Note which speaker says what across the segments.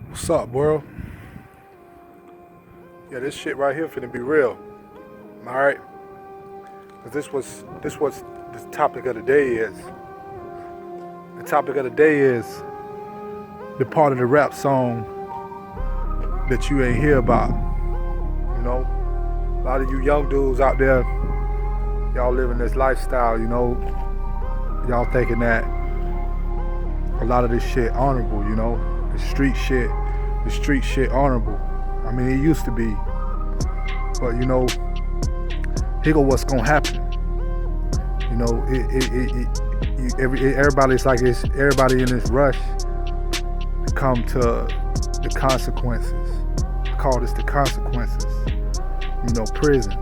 Speaker 1: What's up, bro? Yeah, this shit right here finna be real. Alright? Cause this was the topic of the day is. The topic of the day is the part of the rap song that you ain't hear about. You know? A lot of you young dudes out there, y'all living this lifestyle, you know. Y'all thinking that a lot of this shit honorable, you know. The street shit honorable. I mean, it used to be. But you know, here go what's gonna happen. You know, everybody's like everybody in this rush to come to the consequences. I call this the consequences. You know, prison.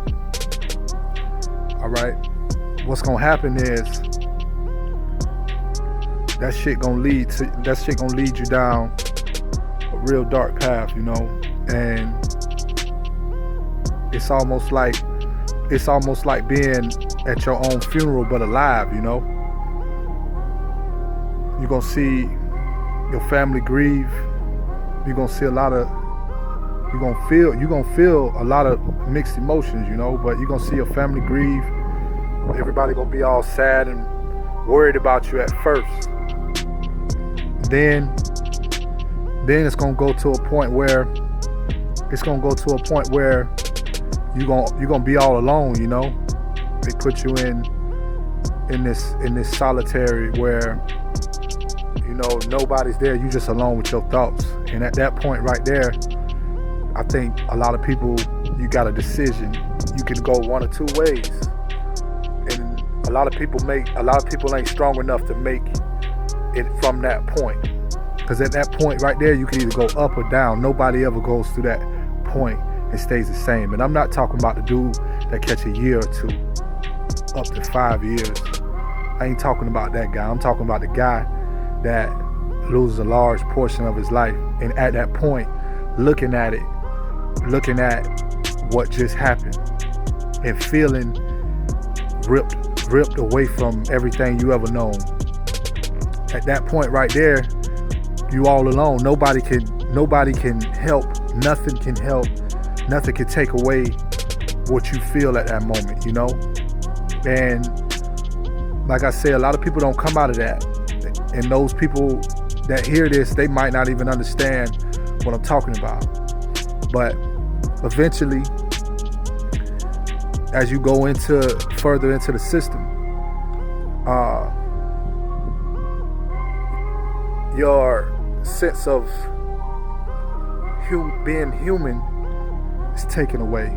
Speaker 1: All right. What's gonna happen is that shit gonna lead you down a real dark path. You know, and it's almost like being at your own funeral but alive, you know. You're gonna see your family grieve. You're gonna feel a lot of mixed emotions, you know, but you're gonna see your family grieve. Everybody gonna be all sad and worried about you at first. Then it's gonna go to a point where you're gonna be all alone, you know. They put you in this solitary where, you know, nobody's there. You just alone with your thoughts. And at that point right there, I think a lot of people, you got a decision. You can go one or two ways. And a lot of people ain't strong enough to make it from that point. Because at that point right there, you can either go up or down. Nobody ever goes through that point and stays the same. And I'm not talking about the dude that catch a year or two, up to 5 years. I ain't talking about that guy. I'm talking about the guy that loses a large portion of his life. And at that point, looking at what just happened and feeling ripped away from everything you ever known. At that point right there, you all alone. Nobody can help. Nothing can help. Nothing can take away what you feel at that moment, you know? And like I said, a lot of people don't come out of that. And those people that hear this, they might not even understand what I'm talking about. But eventually, as you go further into the system, your sense of being human is taken away.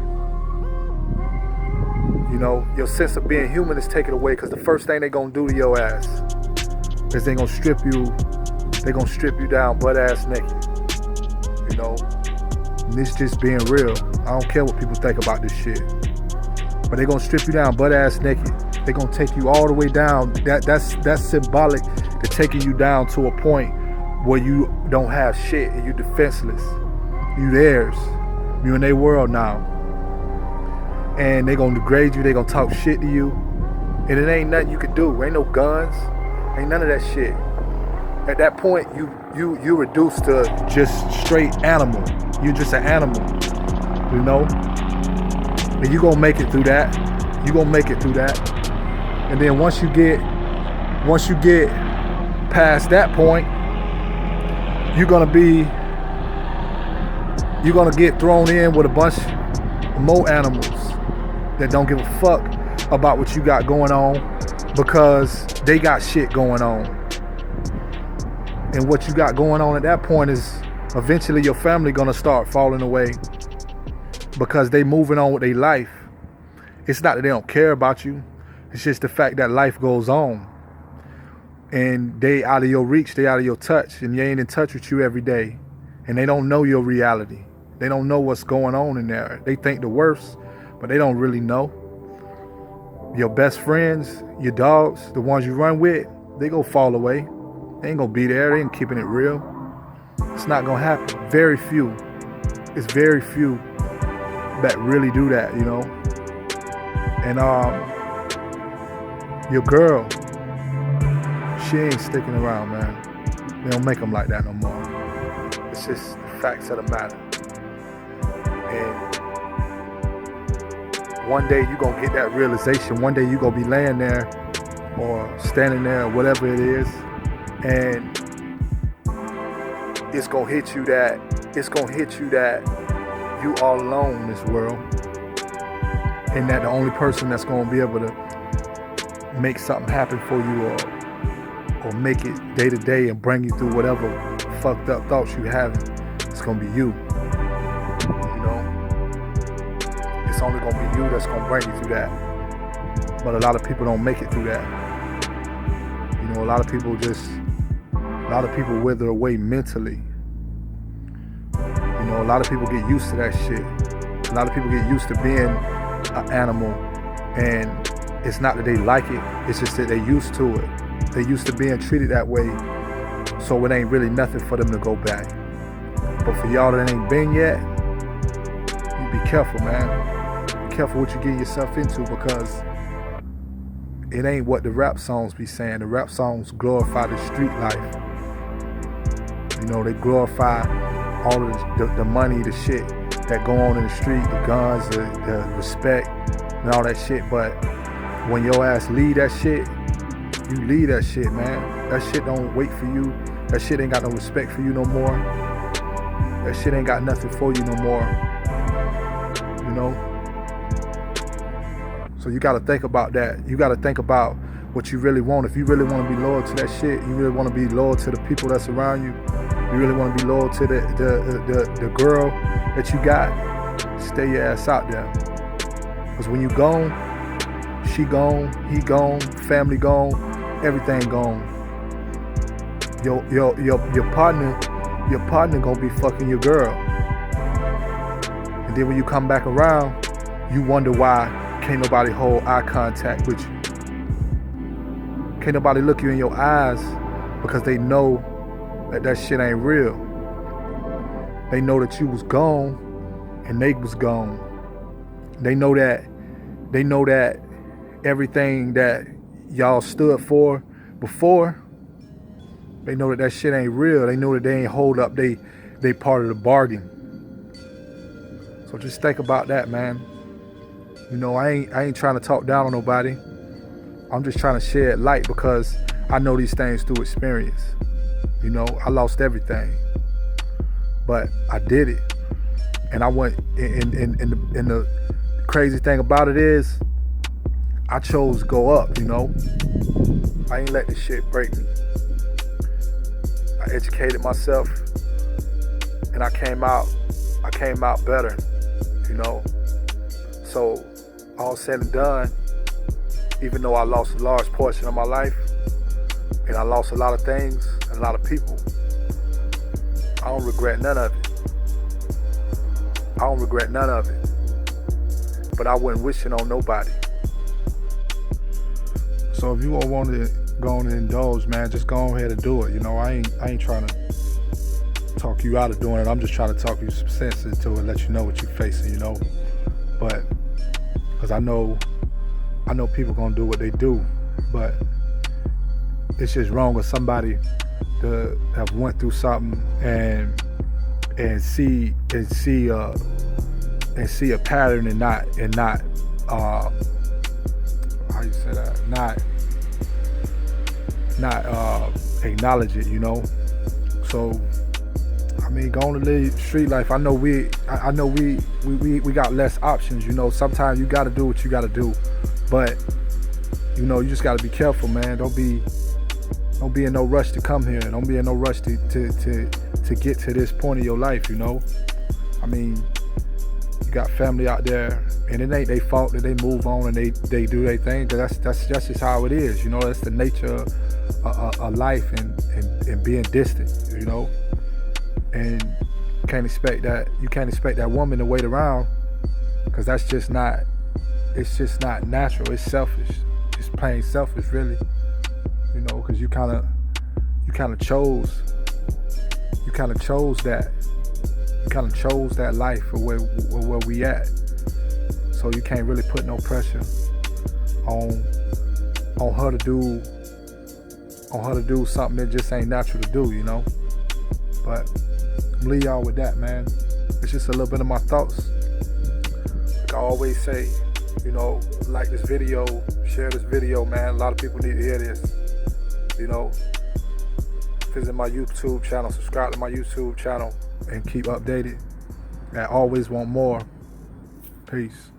Speaker 1: You know, your sense of being human is taken away because the first thing they're gonna do to your ass is they're gonna strip you down butt ass naked. You know, and this just being real. I don't care what people think about this shit, but they're gonna strip you down butt ass naked. They're gonna take you all the way down. That's symbolic to taking you down to a point where you don't have shit and you defenseless. You theirs. You in their world now. And they gonna degrade you, they gonna talk shit to you. And it ain't nothing you can do. Ain't no guns, ain't none of that shit. At that point, you reduced to just straight animal. You're just an animal, you know? And you gonna make it through that. And then once you get past that point, you're gonna get thrown in with a bunch of more animals that don't give a fuck about what you got going on because they got shit going on. And what you got going on at that point is eventually your family gonna start falling away because they moving on with their life. It's not that they don't care about you. It's just the fact that life goes on. And they out of your reach, they out of your touch, and they ain't in touch with you every day. And they don't know your reality. They don't know what's going on in there. They think the worst, but they don't really know. Your best friends, your dogs, the ones you run with, they gonna fall away. They ain't gonna be there. They ain't keeping it real. It's not gonna happen. Very few. It's very few that really do that, you know. And your girl, she ain't sticking around, man. They don't make them like that no more. It's just the facts of the matter. And one day you're going to get that realization. One day you're going to be laying there or standing there or whatever it is, and it's going to hit you that you are alone in this world, and that the only person that's going to be able to make something happen for you or make it day to day and bring you through whatever fucked up thoughts you have, it's going to be you. It's only going to be you that's going to bring you through that. But a lot of people don't make it through that. A lot of people wither away mentally. A lot of people get used to that shit. A lot of people get used to being an animal, and it's not that they like it, it's just that they're used to it. They're used to being treated that way, so it ain't really nothing for them to go back. But for y'all that ain't been yet, you be careful, man. Be careful what you get yourself into, because it ain't what the rap songs be saying. The rap songs glorify the street life. They glorify all of the money, the shit that go on in the street, the guns, the respect, and all that shit. But when your ass leave that shit, you leave that shit, man. That shit don't wait for you. That shit ain't got no respect for you no more. That shit ain't got nothing for you no more. So you gotta think about that. You gotta think about what you really want. If you really want to be loyal to that shit, you really want to be loyal to the people that's around you, you really want to be loyal to the girl that you got, stay your ass out there. Because when you gone, she gone, he gone, family gone, everything gone. Your partner gonna be fucking your girl. And then when you come back around, you wonder why can't nobody hold eye contact with you. Can't nobody look you in your eyes, because they know that shit ain't real. They know that you was gone and they was gone. They know that everything that y'all stood for before, they know that shit ain't real. They know that they ain't hold up they part of the bargain. So just think about that, man. I ain't trying to talk down on nobody. I'm just trying to shed light, because I know these things through experience. I lost everything, but I did it. And I went, and the crazy thing about it is, I chose to go up, I ain't let this shit break me. I educated myself, and I came out better, So all said and done, even though I lost a large portion of my life, and I lost a lot of things and a lot of people, I don't regret none of it. But I wasn't wishing on nobody. So if you all want to go on and indulge, man, just go ahead and do it. I ain't trying to talk you out of doing it. I'm just trying to talk you some sense into it, let you know what you're facing, But because I know people gonna do what they do, but it's just wrong with somebody to have went through something and see a pattern and not how you say that, not acknowledge it, So going to live street life, I know we got less options, Sometimes you gotta do what you gotta do, but you just gotta be careful, man. Don't be in no rush to come here. Don't be in no rush to get to this point of your life, You got family out there, and it ain't their fault that they move on and they do their thing. That's just how it is, That's the nature of life and being distant, And you can't expect that woman to wait around, because it's just not natural. It's selfish. It's plain selfish, really. Because you kind of chose that. You kind of chose that life for where we at. So you can't really put no pressure on her to do something that just ain't natural to do, But leave y'all with that, man. It's just a little bit of my thoughts. Like I always say, you know, like this video, share this video, man. A lot of people need to hear this. You know, visit my YouTube channel, subscribe to my YouTube channel, and keep updated. And always want more. Peace.